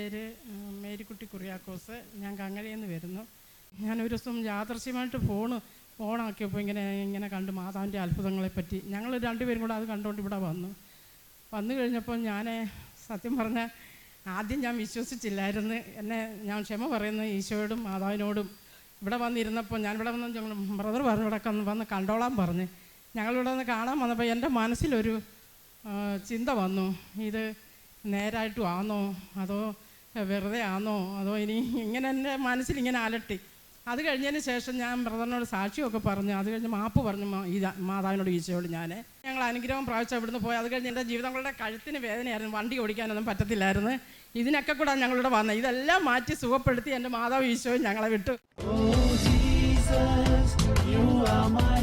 പേര് മേരിക്കുട്ടി കുറിയാക്കോസ്. ഞാൻ കങ്ങരയിൽ നിന്ന് വരുന്നു. ഞാനൊരു ദിവസം യാദൃശ്യമായിട്ട് ഫോണാക്കിയപ്പോൾ ഇങ്ങനെ കണ്ടു മാതാവിൻ്റെ അത്ഭുതങ്ങളെപ്പറ്റി. ഞങ്ങൾ രണ്ടുപേരും കൂടെ അത് കണ്ടുകൊണ്ട് ഇവിടെ വന്നു കഴിഞ്ഞപ്പോൾ ഞാൻ സത്യം പറഞ്ഞാൽ ആദ്യം ഞാൻ വിശ്വസിച്ചില്ലായിരുന്നു. ഞാൻ ക്ഷമ പറയുന്നു ഈശോയോടും മാതാവിനോടും. ഇവിടെ വന്നിരുന്നപ്പോൾ ഞാനിവിടെ വന്ന് ബ്രദർ പറഞ്ഞു ഇവിടെ വന്ന് കണ്ടോളാൻ പറഞ്ഞ് ഞങ്ങളിവിടെ വന്ന് കാണാൻ വന്നപ്പോൾ എൻ്റെ മനസ്സിലൊരു ചിന്ത വന്നു, ഇത് നേരായിട്ടും ആണോ അതോ വെറുതെ ആണോ അതോ ഇനി ഇങ്ങനെ എൻ്റെ മനസ്സിലിങ്ങനെ അലട്ടി. അത് കഴിഞ്ഞതിന് ശേഷം ഞാൻ ബ്രദറിനോട് സാക്ഷിയൊക്കെ പറഞ്ഞു. അത് കഴിഞ്ഞ് മാപ്പ് പറഞ്ഞു ഈ മാതാവിനോട് ഈശോയോട്. ഞങ്ങൾ അനുഗ്രഹം പ്രാപിച്ചാൽ ഇവിടുന്ന് പോയി. അത് കഴിഞ്ഞ് എൻ്റെ ജീവിതങ്ങളുടെ കഴുത്തിന് വേദനയായിരുന്നു, വണ്ടി ഓടിക്കാനൊന്നും പറ്റത്തില്ലായിരുന്നു. ഇതിനൊക്കെ കൂടെ ഞങ്ങളിവിടെ വന്നത്. ഇതെല്ലാം മാറ്റി സുഖപ്പെടുത്തി എൻ്റെ മാതാവ് ഈശോയും ഞങ്ങളെ വിട്ടു. Oh, Jesus, you are my